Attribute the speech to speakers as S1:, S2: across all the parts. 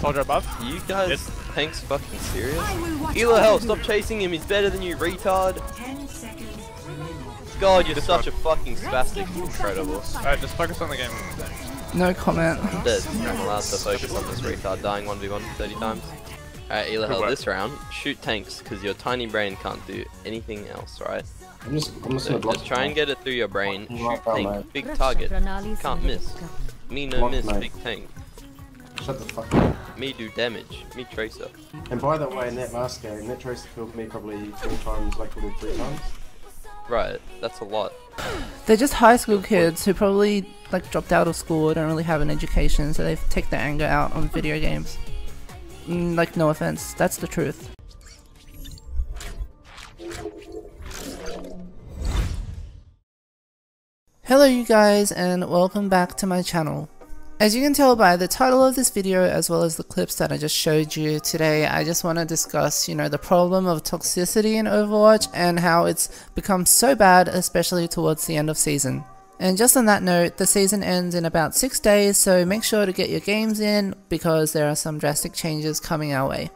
S1: Soldier above.
S2: You guys, Hank's fucking serious? Elo hell, stop chasing him, he's better than you, retard.
S3: 10 seconds remaining.
S2: God, you're such a fucking spastic. Incredible.
S1: Alright, just focus on the game.
S4: No comment.
S2: I'm dead. I'm allowed to focus on this retard dying 1v1 30 times. Alright, Elo hell, this round, shoot tanks, because your tiny brain can't do anything else, right?
S5: I'm just
S2: So
S5: gonna block.
S2: just try and get it through your brain. Shoot
S5: Right down,
S2: tank,
S5: mate.
S2: big target. Can't miss. Me no
S5: Block,
S2: miss,
S5: mate.
S2: big tank.
S5: Shut the fuck up.
S2: Me do damage. Me tracer.
S5: And by the way, in that last game, that Tracer killed me probably 3 times, like probably 3 times.
S2: Right, that's a lot.
S4: They're just high school kids who probably like dropped out of school or don't really have an education, so they take their anger out on video games. Like, no offense, that's the truth. Hello you guys, and welcome back to my channel. As you can tell by the title of this video as well as the clips that I just showed you today, I just want to discuss, the problem of toxicity in Overwatch and how it's become so bad, especially towards the end of season. And just on that note, the season ends in about 6 days, so make sure to get your games in because there are some drastic changes coming our way.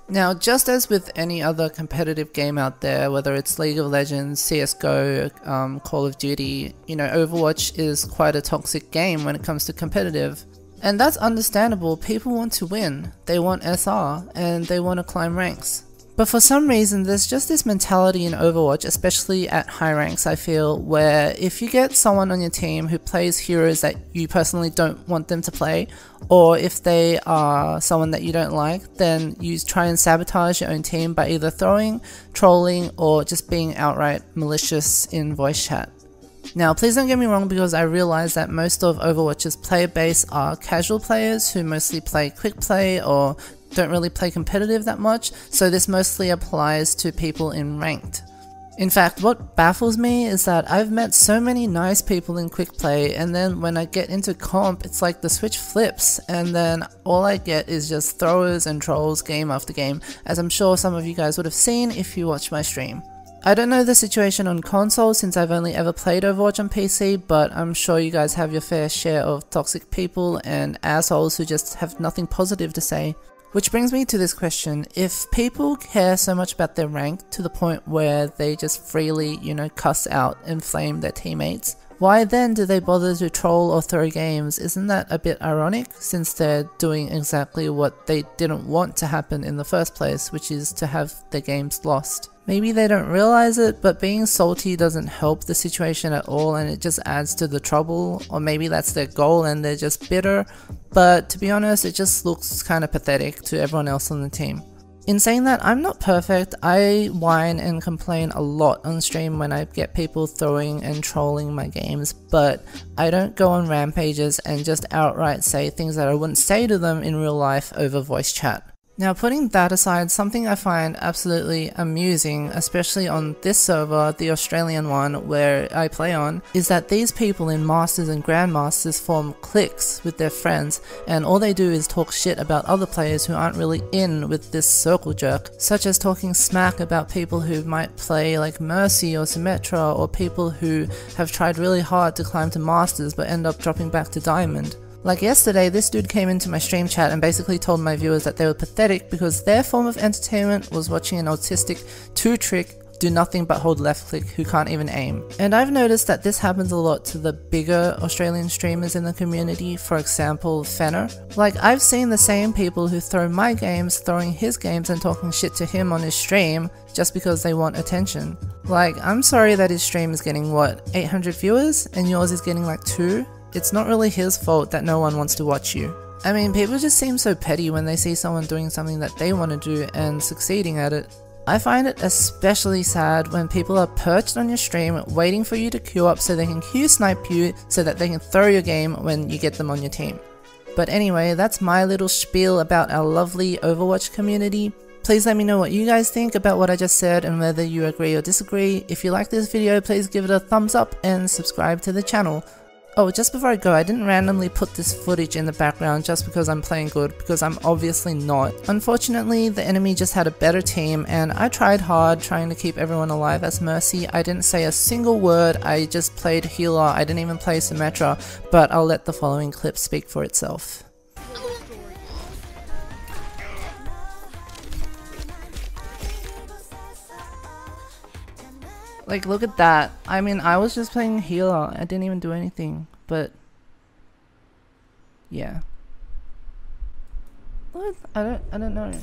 S4: Now, just as with any other competitive game out there, whether it's League of Legends, CSGO, Call of Duty, Overwatch is quite a toxic game when it comes to competitive. And that's understandable. People want to win, they want SR, and they want to climb ranks. But for some reason, there's just this mentality in Overwatch, especially at high ranks, I feel, where if you get someone on your team who plays heroes that you personally don't want them to play, or if they are someone that you don't like, then you try and sabotage your own team by either throwing, trolling, or just being outright malicious in voice chat. Now, please don't get me wrong, because I realize that most of Overwatch's player base are casual players who mostly play quick play or don't really play competitive that much, so this mostly applies to people in ranked. In fact, what baffles me is that I've met so many nice people in quick play, and then when I get into comp, it's like the switch flips, and then all I get is just throwers and trolls game after game, as I'm sure some of you guys would have seen if you watched my stream. I don't know the situation on console since I've only ever played Overwatch on PC, but I'm sure you guys have your fair share of toxic people and assholes who just have nothing positive to say. Which brings me to this question: if people care so much about their rank to the point where they just freely, cuss out and flame their teammates, why then do they bother to troll or throw games? Isn't that a bit ironic, since they're doing exactly what they didn't want to happen in the first place, which is to have their games lost? Maybe they don't realize it, but being salty doesn't help the situation at all and it just adds to the trouble, or maybe that's their goal and they're just bitter, but to be honest, it just looks kinda pathetic to everyone else on the team. In saying that, I'm not perfect. I whine and complain a lot on stream when I get people throwing and trolling my games, but I don't go on rampages and just outright say things that I wouldn't say to them in real life over voice chat. Now, putting that aside, something I find absolutely amusing, especially on this server, the Australian one where I play on, is that these people in Masters and Grandmasters form cliques with their friends, and all they do is talk shit about other players who aren't really in with this circle jerk, such as talking smack about people who might play like Mercy or Symmetra, or people who have tried really hard to climb to Masters but end up dropping back to Diamond. Like yesterday, this dude came into my stream chat and basically told my viewers that they were pathetic because their form of entertainment was watching an autistic 2-trick do nothing but hold left click who can't even aim. And I've noticed that this happens a lot to the bigger Australian streamers in the community, for example Fenner. Like, I've seen the same people who throw my games throwing his games and talking shit to him on his stream just because they want attention. Like, I'm sorry that his stream is getting what, 800 viewers and yours is getting like 2? It's not really his fault that no one wants to watch you. I mean, people just seem so petty when they see someone doing something that they want to do and succeeding at it. I find it especially sad when people are perched on your stream waiting for you to queue up so they can queue snipe you so that they can throw your game when you get them on your team. But anyway, that's my little spiel about our lovely Overwatch community. Please let me know what you guys think about what I just said and whether you agree or disagree. If you like this video, please give it a thumbs up and subscribe to the channel. Oh, just before I go, I didn't randomly put this footage in the background just because I'm playing good, because I'm obviously not. Unfortunately, the enemy just had a better team, and I tried hard trying to keep everyone alive as Mercy. I didn't say a single word, I just played healer, I didn't even play Symmetra, but I'll let the following clip speak for itself. Like, look at that. I mean, I was just playing healer. I didn't even do anything, but yeah. What? I don't know.